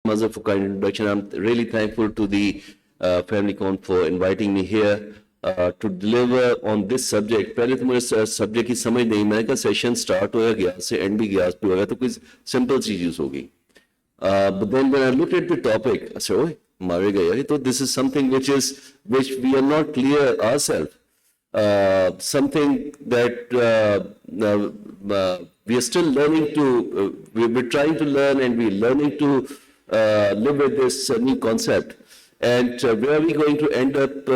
Mazhar for kind introduction. I'm really thankful to the FamilyCon for inviting me here to deliver on this subject. पहले तो मुझे subject की समझ नहीं, मैंने कहा session start होया गया से end भी गया पे होगा तो कुछ simple चीज़ होगी. But then when I looked at the topic, I said, "Oh, मारे गए." So this is something which we are not clear ourselves. Something that we are still learning to. We're trying to learn and we're learning to live with this new concept. And where are we going to end up?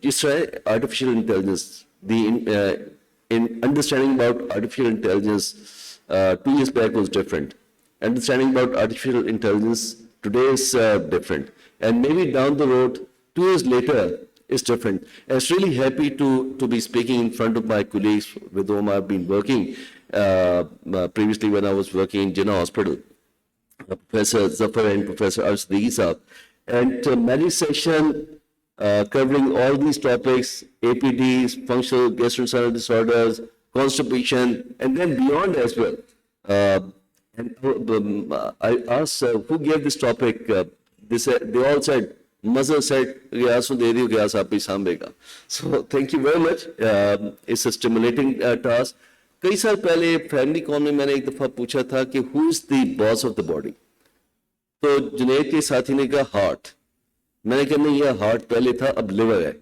Just artificial intelligence. In understanding about artificial intelligence 2 years back was different. Understanding about artificial intelligence today is different. And maybe down the road, 2 years later, is different. I was really happy to be speaking in front of my colleagues with whom I've been working previously when I was working in Jinnah Hospital, Professor Zafar and Professor Arshdeegi Saab. And many session covering all these topics, APDs, functional gastrointestinal disorders, constipation, and then beyond as well. I asked who gave this topic. They all said, Mazhar said, so thank you very much. It's a stimulating task. कई साल पहले FamilyCon में मैंने एक दफा पूछा था कि who is the boss of the body? तो जुनैद के साथी ने कहा हार्ट. मैंने कहा नहीं, ये हार्ट पहले था, अब लिवर है.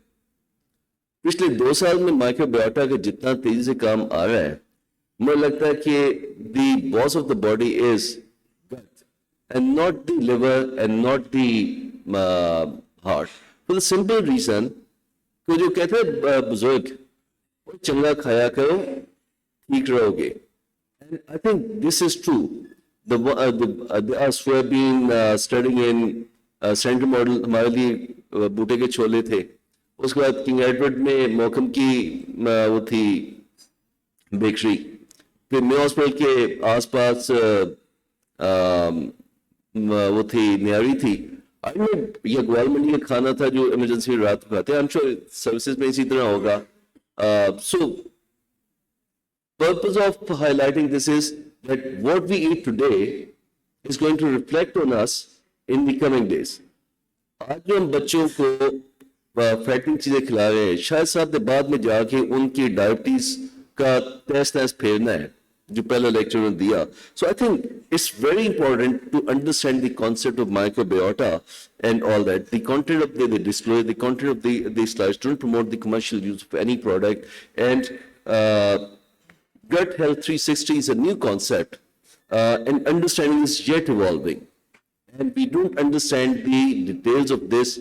पिछले 2 साल में माइक्रोबायोटा का जितना तेजी से काम आ रहा है, मुझे लगता है कि the boss of the body is gut and not the liver and not the heart. For the simple reason कि जो कहते हैं बुजुर्ग, चंगा खाया करो, ठीक रहोगे. And I think this is true. Us who have been studying in central model हमारे लिए बूटे के छोले थे. उसके बाद किंग एडवर्ड में मौकम की वो थी बेकरी. फिर मे हॉस्पिटल के आसपास वो थी न्यारी थी. ये ग्वाल मंडी का खाना था जो इमरजेंसी रात को खाते हैं. आई एम श्योर सर्विसेज में इसी तरह होगा. So purpose of highlighting this is that what we eat today is going to reflect on us in the coming days. आज जो हम बच्चों को फैटिंग चीजें खिला रहे हैं, शायद साहब ने बाद में जाके उनकी डायबिटीज का टेस्ट भेजना है जो पहला लेक्चर में दिया. So I think it's very important to understand the concept of microbiota and all that. The content of the disclosure, the content of the slides don't promote the commercial use of any product. And Gut Health 360 is a new concept, and understanding is yet evolving. And we don't understand the details of this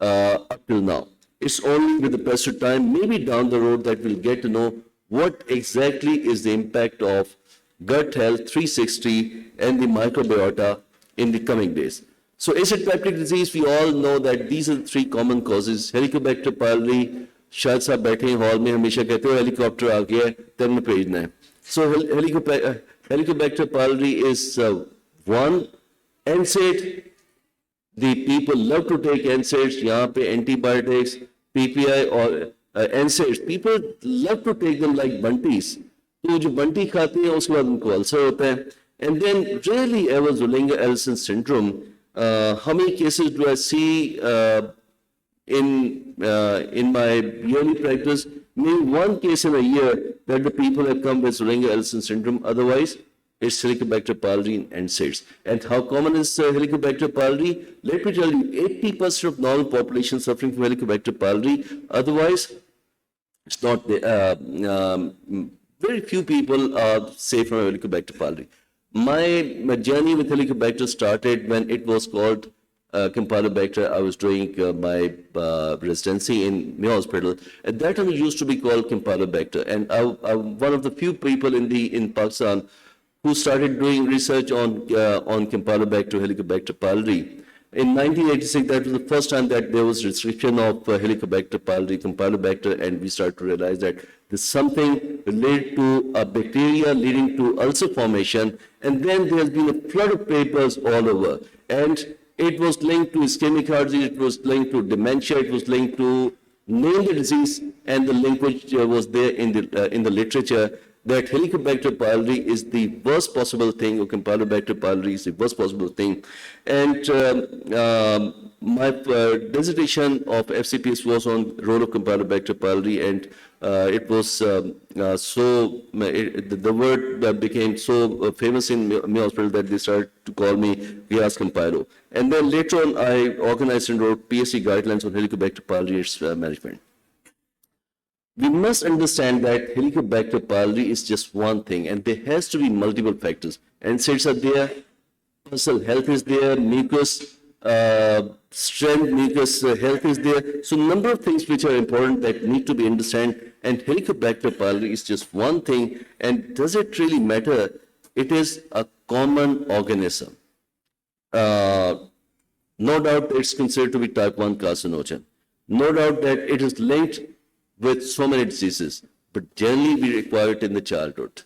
up till now. It's only with the passage of time, maybe down the road, that we'll get to know what exactly is the impact of Gut Health 360 and the microbiota in the coming days. So acid peptic disease, we all know that these are the 3 common causes. Helicobacter pylori, शायद साहब बैठे हैं hall में, हमेशा कहते हो helicopter आ गया है, तब में भेजना है. So Helicobacter pylori is one. NSAID, the people love to take NSAIDs. यहाँ पे antibiotics, PPI और NSAIDs, people love to take them like bunties. तो जो बंटी खाते हैं उसके बाद उनको अल्सर होता है. And then rarely ever Zollinger-Ellison syndrome. How many cases do I see in my yearly practice? Maybe 1 case in a year that the people have come with Zollinger-Ellison syndrome. Otherwise, it's Helicobacter pylori and NSAIDs. And how common is Helicobacter pylori? Let me tell you, 80% of normal population suffering from Helicobacter pylori. Otherwise, it's not there. Very few people are safe from Helicobacter pylori. My journey with Helicobacter started when it was called Campylobacter. I was doing my residency in Mayo Hospital. At that time, it used to be called Campylobacter. And I'm one of the few people in Pakistan who started doing research on Campylobacter, Helicobacter pylori. In 1986, that was the first time that there was restriction of Helicobacter pylori, Campylobacter, and we started to realize that there's something related to a bacteria leading to ulcer formation. And then there's been a flood of papers all over. And it was linked to ischemic heart disease, it was linked to dementia, it was linked to name the disease, and the linkage was there in the literature. that Helicobacter pylori is the worst possible thing, or Campylobacter pylori is the worst possible thing. And my dissertation of FCPS was on role of Campylobacter pylori, and it was the word that became so famous in Mayo Hospital that they started to call me Giyas Campylo. And then later on, I organized and wrote PSC guidelines on Helicobacter pylori's management. We must understand that Helicobacter pylori is just one thing, and there has to be multiple factors. NSAIDs are there, personal health is there, mucus strength, mucus health is there. So number of things which are important that need to be understood. And Helicobacter pylori is just one thing. And does it really matter? It is a common organism. No doubt it's considered to be type 1 carcinogen. No doubt that it is linked with so many diseases, but generally we require it in the childhood.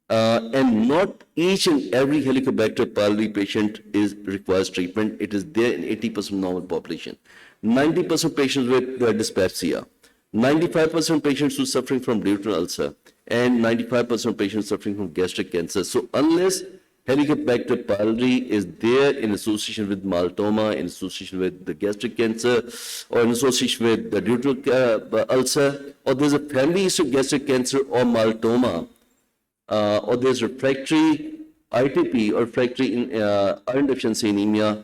And not each and every Helicobacter pylori patient requires treatment. It is there in 80% normal population. 90% patients with dyspepsia, 95% patients who are suffering from duodenal ulcer, and 95% patients suffering from gastric cancer. So unless Helicobacter pylori is there in association with maltoma, in association with the gastric cancer, or in association with the duodenal ulcer, or there's a family history of gastric cancer or maltoma, or there's refractory ITP or refractory iron deficiency anemia,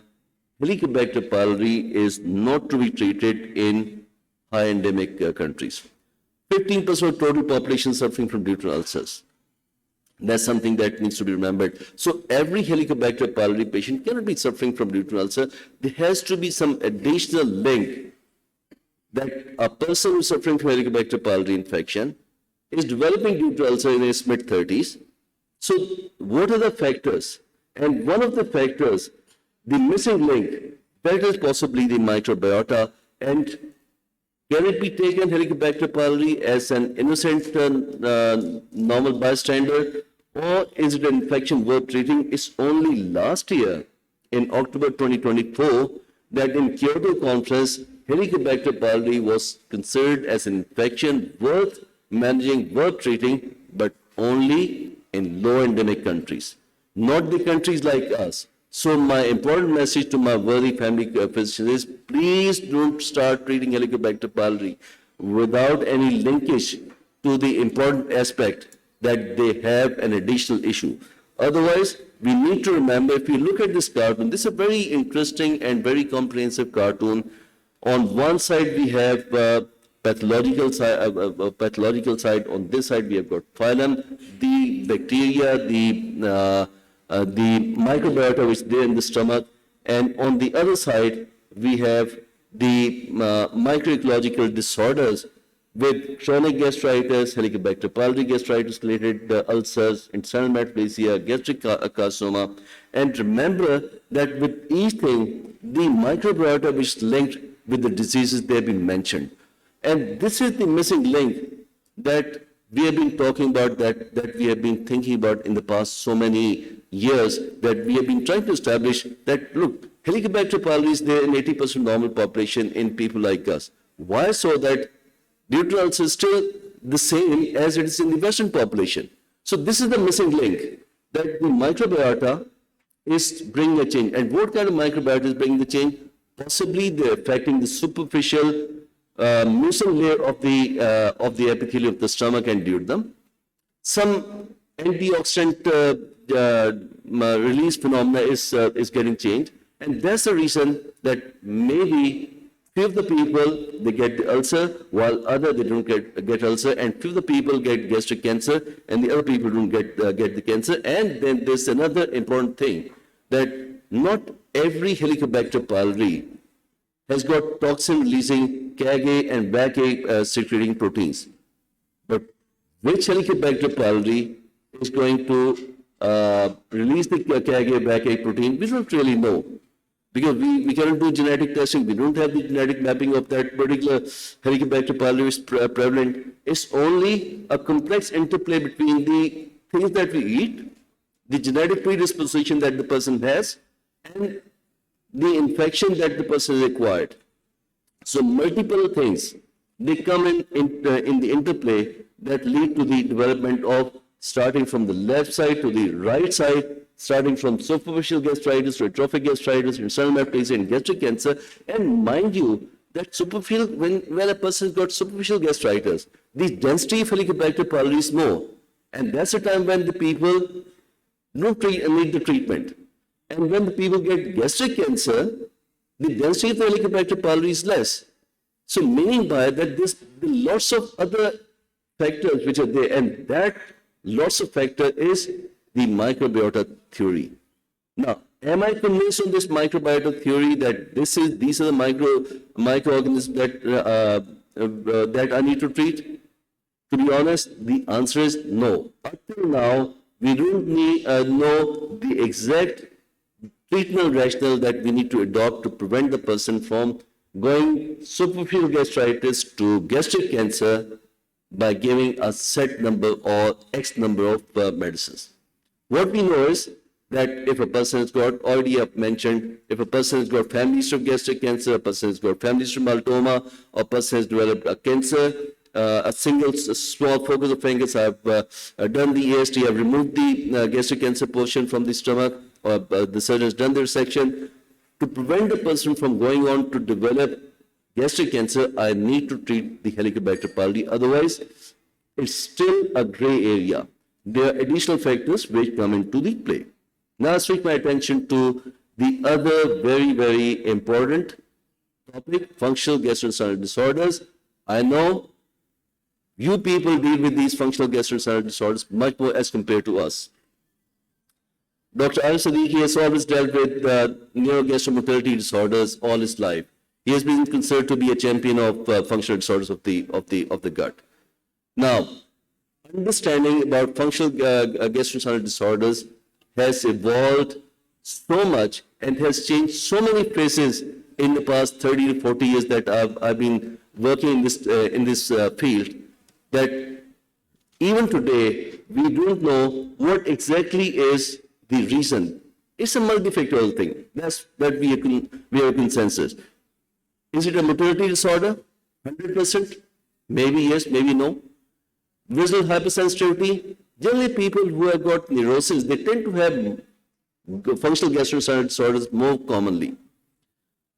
Helicobacter pylori is not to be treated in high endemic countries. 15% of total population suffering from duodenal ulcers. That's something that needs to be remembered. So every Helicobacter pylori patient cannot be suffering from duodenal ulcer. There has to be some additional link that a person who's suffering from Helicobacter pylori infection is developing duodenal ulcer in his mid-30s. So what are the factors? And one of the factors, the missing link, that is possibly the microbiota. And can it be taken, Helicobacter pylori, as an innocent normal bystander, or is it an infection worth treating? It's only last year, in October 2024, that in Kyoto conference, Helicobacter pylori was considered as an infection worth managing, worth treating, but only in low endemic countries, not the countries like us. So my important message to my worthy family physicians is, please don't start treating Helicobacter pylori without any linkage to the important aspect that they have an additional issue. Otherwise, we need to remember, if you look at this cartoon, this is a very interesting and very comprehensive cartoon. On one side, we have pathological side. On this side, we have got phylum, the bacteria, the microbiota which is there in the stomach, and on the other side we have the microecological disorders with chronic gastritis, Helicobacter pylori gastritis related ulcers, intestinal metaplasia, gastric carcinoma. And remember that with each thing, the microbiota which is linked with the diseases they have been mentioned. And this is the missing link that we have been talking about, that we have been thinking about in the past so many years, that we have been trying to establish that, look, Helicobacter pylori is there in 80% normal population in people like us. Why? So that duodenal ulcer is still the same as it is in the Western population. So this is the missing link, that the microbiota is bringing a change. And what kind of microbiota is bringing the change? Possibly they're affecting the superficial mucin layer of the epithelium of the stomach and duodenum. Some antioxidant release phenomena is getting changed, and that's the reason that maybe few of the people they get the ulcer, while other they don't get ulcer, and few of the people get gastric cancer, and the other people don't get the cancer. And then there's another important thing, that not every Helicobacter pylori has got toxin-releasing CAG-A and BAC-A secreting proteins. But which Helicobacter pylori is going to release the CAG-A, BAC-A protein, we don't really know. Because we cannot do genetic testing. We don't have the genetic mapping of that particular Helicobacter pylori is prevalent. It's only a complex interplay between the things that we eat, the genetic predisposition that the person has, and the infection that the person has acquired. So multiple things, they come in the interplay that lead to the development of starting from the left side to the right side, starting from superficial gastritis to atrophic gastritis, internal metaplasia, and gastric cancer. And mind you, that superficial, when a person's got superficial gastritis, the density of Helicobacter pylori is more. And that's the time when the people don't need the treatment. And when the people get gastric cancer, the density of the Helicobacter pylori is less. So meaning by that, there's lots of other factors which are there, and that lots of factor is the microbiota theory. Now, am I convinced on this microbiota theory that these are the microorganisms that I need to treat? To be honest, the answer is no. Up till now, we don't know the exact treatment rationale that we need to adopt to prevent the person from going superficial gastritis to gastric cancer by giving a set number or X number of medicines. What we know is that if a person has got, already I've mentioned, if a person has got family history of gastric cancer, a person has got family history of melanoma, or a person has developed a cancer, a single small focus of fungus, I've done the AST, I've removed the gastric cancer portion from the stomach, or the surgeon has done the resection. To prevent the person from going on to develop gastric cancer, I need to treat the Helicobacter pylori. Otherwise, it's still a gray area. There are additional factors which come into the play. Now I switch my attention to the other very, very important topic, functional gastrointestinal disorders. I know you people deal with these functional gastrointestinal disorders much more as compared to us. Dr. Al Siddiqui has always dealt with neurogastromotility disorders all his life. He has been considered to be a champion of functional disorders of the gut. Now, understanding about functional gastrointestinal disorders has evolved so much and has changed so many phases in the past 30 to 40 years that I've been working in this field, that even today we don't know what exactly is the reason. It's a multifactorial thing. That we have a consensus. Is it a motility disorder? 100%? Maybe yes, maybe no. Visual hypersensitivity. Generally, people who have got neurosis, they tend to have functional gastrointestinal disorders more commonly.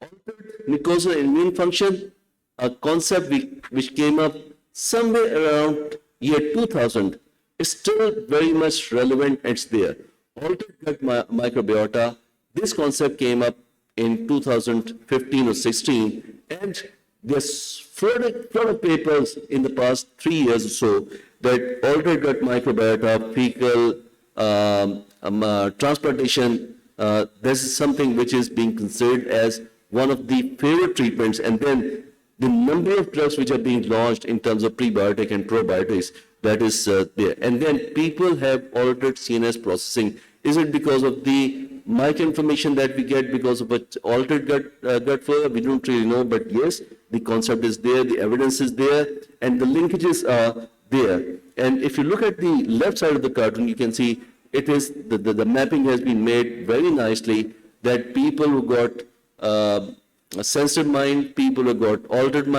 Altered mucosal immune function, a concept which came up somewhere around year 2000, is still very much relevant. It's there. Altered gut microbiota, this concept came up in 2015 or 16, and there's flood of papers in the past 3 years or so that altered gut microbiota, fecal transplantation, this is something which is being considered as one of the favorite treatments. And then the number of drugs which are being launched in terms of prebiotic and probiotics, that is there. And then people have altered CNS processing. Is it because of the microinflammation that we get because of an altered gut flora? We don't really know, but yes, the concept is there, the evidence is there, and the linkages are there. And if you look at the left side of the cartoon, you can see it is the mapping has been made very nicely, that people who got a sensitive mind, people who got altered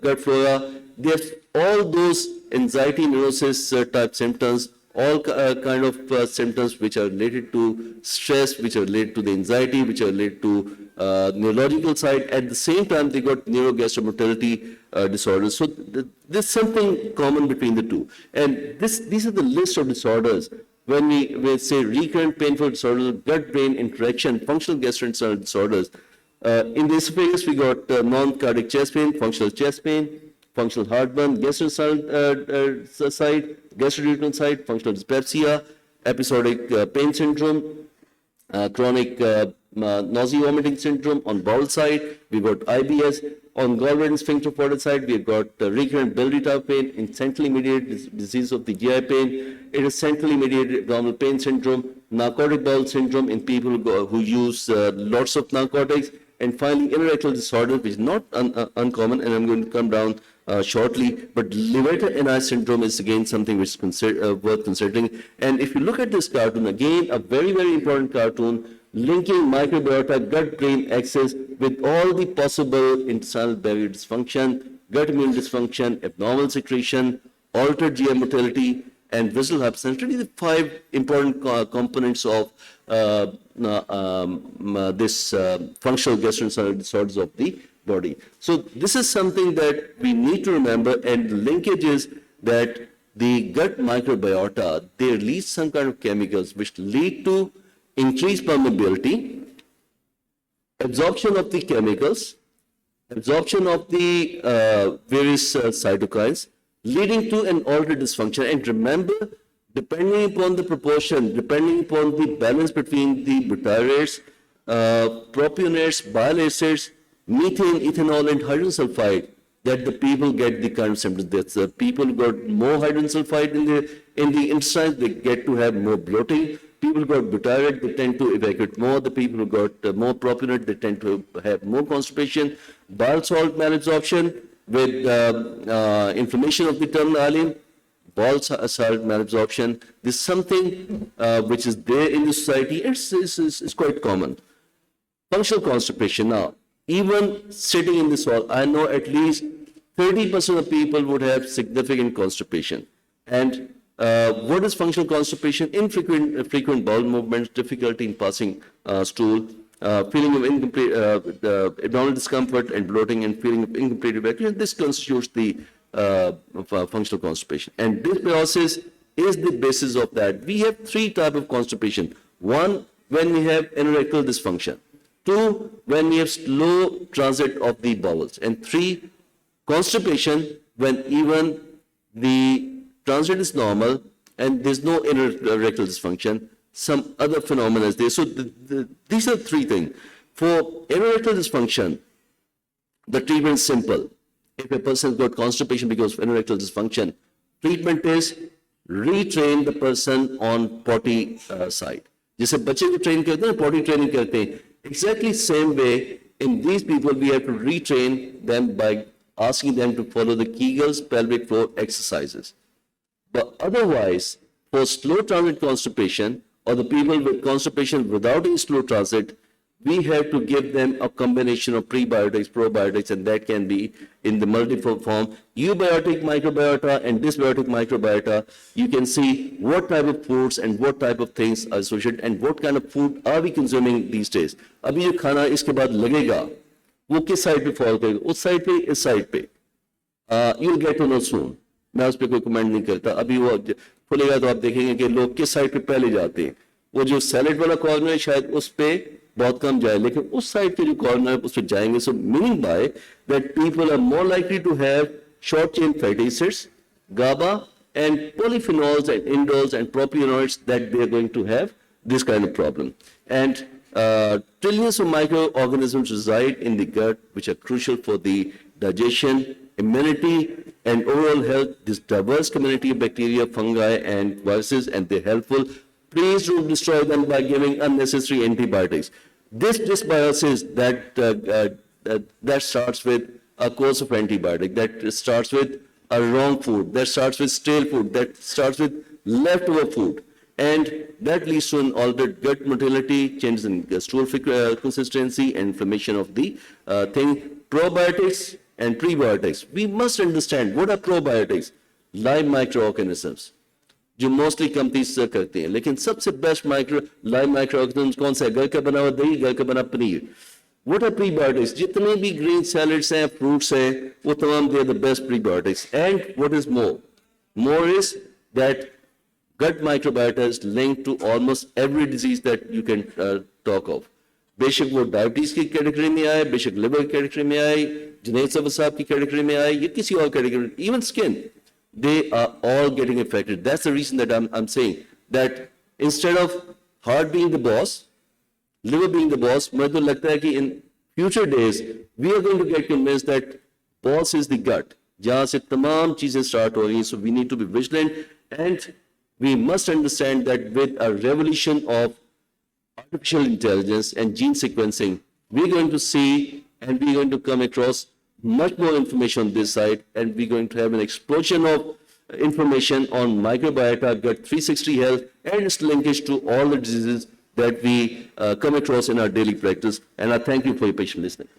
gut flora, they have all those anxiety, neurosis type symptoms, all kind of symptoms which are related to stress, which are related to the anxiety, which are related to neurological side. At the same time, they got neurogastromotility disorders. So there's something common between the two. And these are the list of disorders. When we say recurrent painful disorders, gut-brain interaction, functional gastrointestinal disorders. In the esophagus, we got non-cardiac chest pain, functional chest pain, functional heartburn, gastrointestinal side, gastroduodenal side, functional dyspepsia, episodic pain syndrome, chronic nausea vomiting syndrome. On bowel side, we got IBS. On gallbladder sphincter fluid side, we have got recurrent biliary type pain, in centrally mediated disease of the GI pain. It is centrally mediated abdominal pain syndrome, narcotic bowel syndrome in people who use lots of narcotics. And finally, colorectal disorder, which is not uncommon, and I'm going to come down shortly, but Levator-Ani syndrome is again something which is worth considering. And if you look at this cartoon, again, a very, very important cartoon, linking microbiota, gut-brain axis with all the possible intestinal barrier dysfunction, gut immune dysfunction, abnormal secretion, altered GI motility, and visceral hypersensitivity, the 5 important components of this functional gastrointestinal disorders of the body. So this is something that we need to remember, and the linkage is that the gut microbiota, they release some kind of chemicals which lead to increased permeability, absorption of the chemicals, absorption of the various cytokines, leading to an altered dysfunction. And remember, depending upon the proportion, depending upon the balance between the butyrates, propionates, bile acids, methane, ethanol, and hydrogen sulfide, that the people get the kind of symptoms. That people who got more hydrogen sulfide in the intestines, they get to have more bloating. People who got butyrate, they tend to evacuate more. The people who got more propionate, they tend to have more constipation. Bile salt malabsorption with inflammation of the terminal ileum, bile salt malabsorption. This is something which is there in the society. It's quite common. Functional constipation. Now, even sitting in this hall, I know at least 30% of people would have significant constipation. And what is functional constipation? Frequent bowel movements, difficulty in passing stool, feeling of incomplete abdominal discomfort and bloating, and feeling of incomplete evacuation. This constitutes the functional constipation. And dysbiosis is the basis of that. We have 3 types of constipation. 1, when we have anorectal dysfunction. 2, when we have slow transit of the bowels. And 3, constipation when even the transit is normal and there's no anorectal dysfunction, some other phenomena is there. So these are 3 things. For anorectal dysfunction, the treatment is simple. If a person got constipation because of anorectal dysfunction, treatment is retrain the person on potty side. जैसे बच्चे को train करते हैं, potty training करते हैं. Exactly same way, in these people, we have to retrain them by asking them to follow the Kegel's pelvic floor exercises. But otherwise, for slow transit constipation, or the people with constipation without any slow transit, we have to give them a combination of prebiotics, probiotics, and that can be in the multiple form. Eubiotic microbiota and dysbiotic microbiota, you can see what type of foods and what type of things are associated and what kind of food are we consuming these days. अभी जो खाना इसके बाद लगेगा, वो किस side पे fall करेगा? उस साइड पे, इस साइड पे. You'll get to know soon. मैं उस पर कोई कमेंट नहीं करता. अभी वो खुलेगा तो आप देखेंगे कि लोग किस साइड पे पहले जाते हैं. वो जो सैलेड वाला कॉर्नर है शायद उस पे बहुत कम जाए, लेकिन उस साइड के जो कॉर्नर है उस पे जाएंगे. So meaning by that people are more likely to have short chain fatty acids, GABA, and polyphenols and indoles and propionoids, that they are going to have this kind of problem. And trillions of microorganisms reside in the gut, which are crucial for the digestion, immunity, and overall health. This diverse community of bacteria, fungi, and viruses, and they're helpful. Please don't destroy them by giving unnecessary antibiotics. This dysbiosis that starts with a course of antibiotic, that starts with a wrong food, that starts with stale food, that starts with leftover food, and that leads to an altered gut motility, changes in stool consistency, and inflammation of the thing. Probiotics and prebiotics. We must understand what are probiotics. Live microorganisms, जो mostly companies करती हैं, लेकिन सबसे best live microorganisms कौन सा है? घर का बना हुआ दही, घर का बना पनीर. What are prebiotics? जितने भी ग्रीन सैलेड्स हैं, फ्रूट्स हैं, वो तमाम they the best prebiotics. And what is more is that gut microbiota is linked to almost every disease that you can talk of. बेशक वो डायबिटीज की कैटेगरी में आए, बेशक लिवर की कैटेगरी में आए, जुनैद साहब की कैटेगरी में आए, या किसी और category, even skin, they are all getting affected. That's the reason that I'm saying that instead of heart being the boss, liver being the boss, मुझे तो लगता है कि in future days we are going to get convinced that boss is the gut, जहाँ से तमाम चीजें start हो रही हैं. So we need to be vigilant, and we must understand that with a revolution of artificial intelligence and gene sequencing, we're going to see and we're going to come across much more information on this side, and we're going to have an explosion of information on microbiota, gut 360 health, and its linkage to all the diseases that we come across in our daily practice. And I thank you for your patient listening.